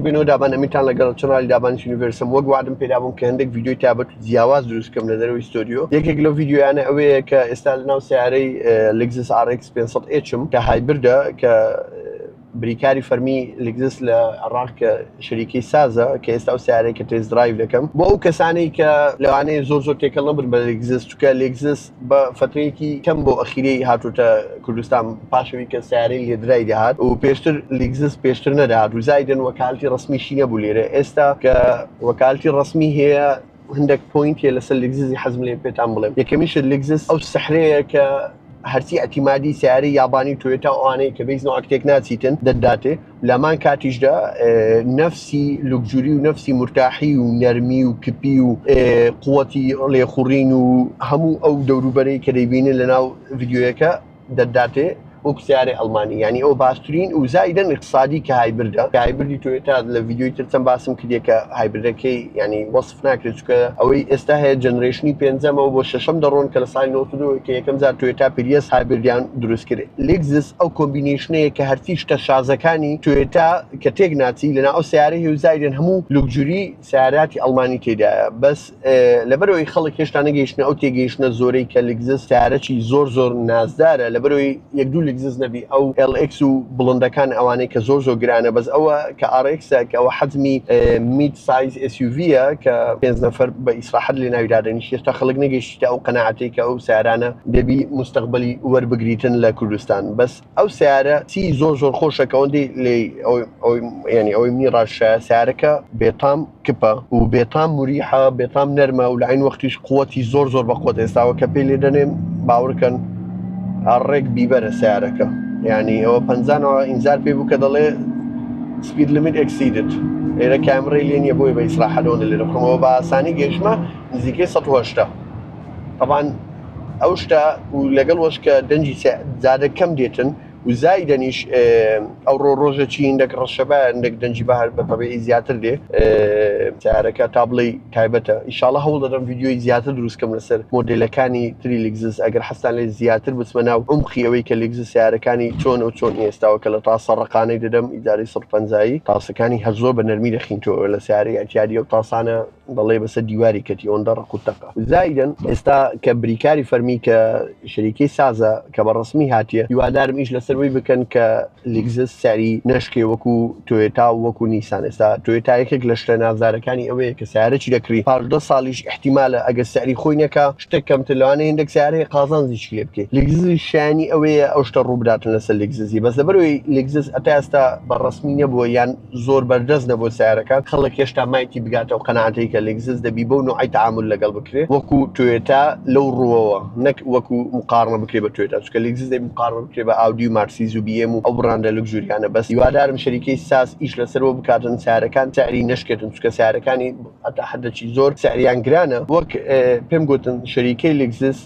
بینەوە دابان ئەمیتان لەگەڵ چنالی دابانش یونیڤرسم وەک وعدم پێدا بووم کە هەندێک ڤیدیۆی تابەت جیاواز دروستکەم لە دەرەوەی ستۆریۆ. یەکێک لەو ڤیدیۆیانە ئەوەیە کە ئێستا لەناو سیارەی لێکزس RX 500H کە هایبردە کە بریکاری فەرمی لێکزس لە عێراق کە شەریکەی سازە کە ئێستا و سیارەی کە تێست درایڤ دەکەم بۆ ئەو کەسانەی کە لەوانەیە زۆر تێکەڵ نەبن بە لێکزس چونکە لێکزس بە فترەیەکی کەم بۆ ئەخیرەی هاتووتە کوردستان پاشەوەی کە سیارەی لێدرای دەهات و پێشتر لێکزس پێشتر نەداهات و زایدن وەکالەتی ڕسمیشی نەبوو لێرە. ئێستا کە وەکالەتی ڕسمی هەیە هەندێک پۆینتێ لەسەر لێکزسی حەزم لێ پێتان بڵێم. یەکەمیش لێکزس ئەو سەحرەیە کە هەرچی ئەتیمادی سیارەی یابانی تۆیۆتا ئەوانەی کە بەیزنەوە ئەکتێک ناچیتن دەداتێ لەمان کاتیشدا نەفسی لوکجوری و نەفسی مرتاحی و نەرمی و کپی و قووەتی لێخوڕین و هەموو ئەو دەوروبەرەی کە دەیبینن لەناو ڤیدیۆیەکە دەداتێ وەک سیارەی ئەڵمانی یعنی ئەو باشترین و زایدن اقتصادی کە هایبردە کە هایبردی تۆیۆتا لە ڤیدیۆی تر چەند باسم کردێ کە هایبردەکەی ینی وەصف ناکرێت چونکە ئەوەی ئێستا هەیە جەنەرێشنی پێنجەمەوە بۆ شەشەم دەڕۆن کە لە ساڵی 92 کە یەکەم جار تۆیۆتا پریەس هایبردیان دروست کرد. لێکزس ئەو کۆمبینیشنەیە کە هەرچی شتە شازەکانی تۆیۆتا کە تێک ناچی لەناو ئەو سیارەی و زایدن هەموو لوکجوری سیاراتی ئەڵمانی تێدایە بەس لەبەرەوەی خەڵک هێشتا نەگەیشتنە ئەو تێگەیشتنە زۆرەی کە لێکزس سیارەکی زۆر نازدارە لەبەرەوەی یەک دوو لێکزس نەبی ئەو LX و بڵندەکان ئەوانەی کە زۆر گرانە بەس ئەوە کە RX کە ئەوە حەجمی میت سایز SUVە کە 5 نەفەر بە ئیسراحەت لێ ناویدادەنی هێشتا خەڵک نەگەیشتە ئەو قەناعەتەی کە ئەو سیارانە دەبی مستەقبەلی وەربگریتن لە کوردستان. بەس ئەو سیارە چی زۆر خۆشە کە ئەوەندەی لێ ینی ئەوەی میڕاشە سیارەکە بێتام کپە و بێتام موریحە بێتام نەرمە و لە عین وەختیش قووەتی زۆر بەخۆت ئێستاوە کە پێی لێ دەنێم باوەڕکەن ئەڕێک بیبەرە سیارەکە یعنی ئەوە پەنجانەوە ئینزار پێ بوو کە دەڵێ سپید لیمیت ئەکسیدت ئێرە کامرەی لێ نییە بۆی بە ئیسراحەتەوە لێرە بخۆمەوە بە ئاسانی گەیشتمە نزیکەی 180 طبعاً ئەو شتە و لەگەڵ وەش کە دەنجی زیادە کەم دێتن و زایدەنیش ئەو ڕۆژە چی هەندێک ڕەشەبە هەندێک دەنجی بەهار بە تەبیعی زیاتر دێ سیارەکە تابڵی تایبەتە. ئیشاڵڵا هەوڵ دەدەم ڤیدیۆی زیاتر دروستکەم لەسەر مۆدێلەکانی تری لێکزس ئەگەر حەستان لێ زیاتر بچمە ناو عمقی ئەوەی کە لێکزس سیارەکانی چۆن ئێستاوە کە لە تاسە ڕقانەی دەدەم ئیداری 150 تاسەکانی هەر زۆر بە نەرمی دەخینتەوە لە سیارەی ئەتیادی ئەو تاسانە دەڵێ بەسەر دیواری کەتی ئەوەندە ڕق و تەقە. زایدن ئێستا کە بریکاری فەرمی کە شەریکەی سازە کە بە ڕسمی هاتیە هیوادارم ئیش لەسەروەی بکەن کە لێکزس سیاری نەشکێ وەکو تۆیۆتا و وەکو نیسان. ئێستا تۆیۆتا یەکێک لە شتە نازارەکانی ئەوەیە کە سیارەی دەکری 15 ساڵیش احتیمالە ئەگەر سیاری خۆی نەکا شتێک کەمتر لەوانەیە هەندێک سیارەیە قازانجیشی لێ بکەیت. لێکزس شایانی ئەوەیە ئەو شتە ڕووبداتن لەسەر لێکزسی بەس لەبەرەوەی لێکزس ئەتا ئێستا بە ڕسمی نەبووە یان زۆر بەردەست نەبووە سیارەکان خەڵک هێشتا مایتی بگاتە و قەناعەتەی کە لێکزس دەبی بەو نوعی تعامل لەگەڵ بکرێت وەکو تۆیۆتا لەو ڕووەوە نەک وەکو مقارنە بکرێت بە تۆیۆتا چونکە لێکزس دەبی مقارنە بکرێت بە ئاودی و مارسیز و BM و ئەو بڕاندە لوکژوریانە بەس هیوادارم شەریکەی ساز ئیش لەسەرەوە بکاتن سیارەکان سیاری نەشکێتن چونکە سیارەکانی هەتا حەدەکی زۆر سیاریان گرانە وەک پێم گوتن شەریکەی لێکزس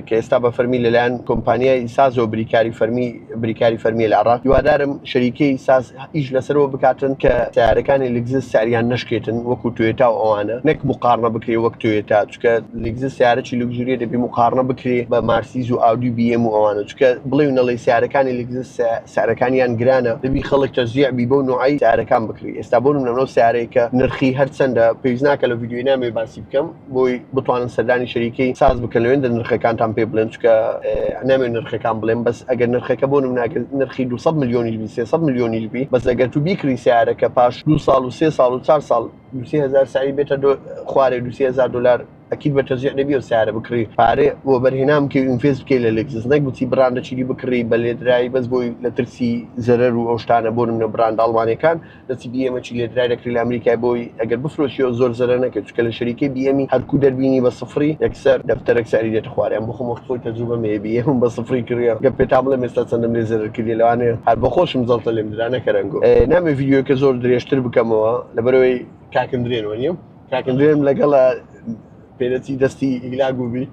کە ئێستا بە فەرمی لەلایەن کۆمپانیای ساز و بریکاری فەرمی لە عێراق هیوادارم شەریکەی ساز ئیش لەسەرەوە بکاتن کە سیارەکانی لێکزس سیاریان نەشکێتن وەکو تۆیۆتا و ئەوانە نەک مقارنە بکرێت وەک تۆیۆتا چونکە لێکزس سیارەکی لوکژوریە دەبی مقارنە بکرێت بە مارسیز و ئاودی و BM و ئەوانە چونکە بڵێ نەڵێ سیارەکانی لێکزس سیارەکانیان گرانە دەبی خەڵک تەشجیع بی بەو نوعی سیارەکان بکرێت. ئێستا بۆ نمونە سیارەیە کە نرخی هەر چەندە پێویست ناکە لە ڤیدیۆی نامێ باسی بکەم بۆی بتوانن سەردانی شەریکەی ساز بکەن لەوێندە نرخەکانتان پێ بڵێن چونکە نامێ نرخەکان بڵێن بەس ئەگەر نرخەکە بۆ نمونە نرخی 200 میلیۆنیش بی 300 میلیۆنیش بی بەس ئەگەر تو بیکری سیارەکە پاش 2 ساڵ و 3 ساڵ و 4 ساڵ 200,000 سعی بێتە خوارێ 200,000 دلار ئەکید بە تەشجیع دەبی و سیارە بکڕی پارێ بۆ بەرهێنام کە ئینڤێست بکەی لە لێکزس نەک بچی براندە چیری بکڕی بە لێدرایی بەس بۆی لە ترسی زەرەر و ئەو شتانە بۆ نمونە براند ئەڵمانیەکان دەچی BM چی لێدرای دەکری لە ئەمریکای بۆی ئەگەر بفرۆشیەوە زۆر زەرەر نەکرد چونکە لە شەریکەی BM هەرکوو دەربینی بە سفری یەکسەر دەفتەرێک ساری دێتە خوارێ بۆ خۆم خۆی تەجروبە مێ BM بە سفری کڕیە گە پێتا بڵێم ئێستا چەندەم لێ زەرەر کردی لەوانەیە هەر بە خۆشم زەڵتە لێم درا نەکەرەنگۆ نامێ ڤیدیۆکە زۆر درێژتر بکەمەوە لەبەرەوەی کاکندرێنەوە نییە کاکندرێن لەگەڵە پێرەتی دەستی ئیگلاگ بووبی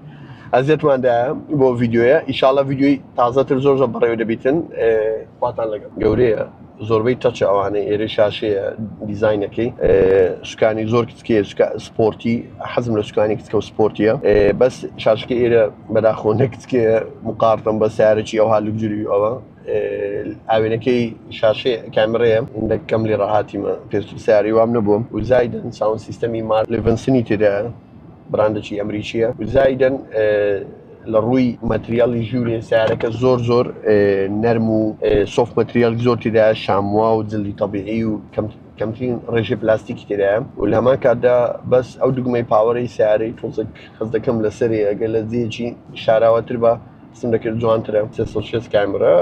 ئەزیەتماندایە بۆ ڤیدیۆیە ئیشاڵڵا ڤیدیۆی تازەتر زۆر بەڕێوە دەبیتن خواتان لەگەڵ گەورەیە زۆربەی تەچە ئەوانەی ئێرە شاشەیە دیزاینەکەی سوکانی زۆر کچکەیە سپۆرتی حەزم لە سوکانی کچکە و سپۆرتیە بەس شاشەکە ئێرە بەداخۆ نەکچکەیە مقارتم بە سیارەکی ئەوها لوکژوری ئەوە ئاوێنەکەی شاشەی کامێرەیە هەندێک کەم لێ ڕاهاتیمە پێست سیاری وام نەبووم و زایدن ساوند سیستەمی مارک لێڤنسنی تێدایە براندێکی ئەمریکیە و زایدن لە ڕووی مەتریاڵی ژوورێ سیارەکە زۆر نەرم و سۆفت مەتریال زۆر تێدایە شاموا و جلدی تەبیعی و کەمترین ڕێژەی پلاستیکی تێدایە و لە هەمان کاتدا بەس ئەو دوگمەی پاوەڕی سیارەی تۆزێک خەز دەکەم لەسەرێ ئەگەر لە جێکی شاراوەتر بە قسم دەکرد جوانترە 360 کامێرە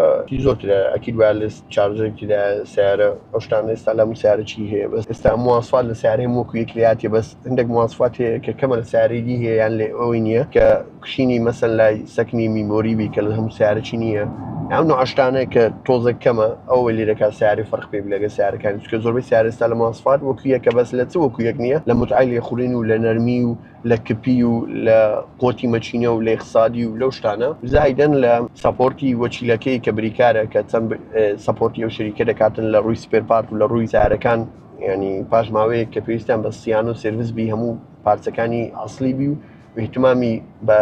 زۆرترە ئەکید وایرلس چارجەرێک تێدایە سیارە ئەو شتانە ئێستا لە سیارە چی هەیە بەس ئێستا مواصفات لە سیارەی وەکو یەکلاتێ بەس هەندێک مواصفات هەیە کە کەمە لە سیارەی دی هەیە یان لێ ئەوەی نییە کە کوشینی مەسەن لای سەکنی میمۆری بی کە لە هەموو سیارە چی نییە ئەم نوع شتانەیە کە تۆزێک کەمە ئەوە لێ دەکات سیارەی فەرق پێ لەگە سیارەکانی چکە زۆربەی سیارە ئێستا لە مواصفات وەکو یەکە بەس لە چ وەکو یەک نییە لە متعای لێخوڕین و لە نەرمی و لە کپی و لە قۆتی مەچینە و لە اقتصادی و لەو شتانە زایدن لە سەپۆرتی وەچیلەکەی کە بریکارە کە چەند سەپۆرتی ئەو شەریکە دەکاتن لە ڕووی سپێرپارت و لە ڕووی سیارەکان ینی پاش ماوەیە کە پێویستیان بە سیان و سرویس بی هەموو پارچەکانی ئەسڵی بی و احتیمامی بە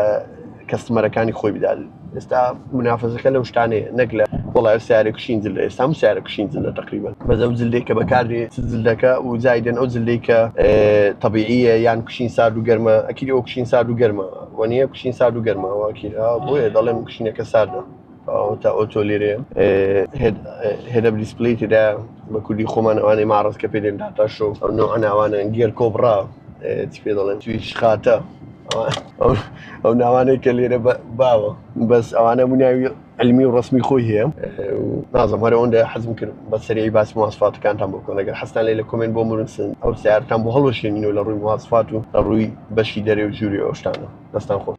کەستمەرەکانی خۆی بدات ئێستا منافەزەکە لەو شتانەیە نەک لە وڵای سیارە کوشین جلدە ئێستا هەموو سیارە کوشین جلدە تقریبا بەس ئەو جلدەی کە بەکاردێ جلدەکە و زایدن ئەو جلدەی کە تەبیعیە یان کوشین سارد و گەرمە ئەکیدی ئەو کوشین سارد و گەرمە وەنیە کوشین سارد و گەرمە ئەکیدا بۆیە دەڵێن کوشینەکە ساردە تا ئۆتۆ لێرێ هێدە دیسپلی تێدا بە کوردی خۆمان ئەوانەی ماڕست کە پێ دێن داتا شۆ ئەو نوع ئەوانە گێر کۆبڕا چی پێ دەڵێن تویش خاتە ئەو ناوانەی کە لێرە باوە بەس ئەوانە بووناوی علمی و ڕسمی خۆی هەیە نازم هەرەوەندە حەزم کرد بە سەریعی باسی مواصفاتەکانتان بکەن ئەگەر حەستان لێ لە کۆمنت بۆ مرنسن ئەو سیارتان بۆ هەڵوەشێنینەوە لە ڕووی مواصفات و لە ڕووی بەشی دەرێ و ژووری ئەو شتانە دەستان خۆش.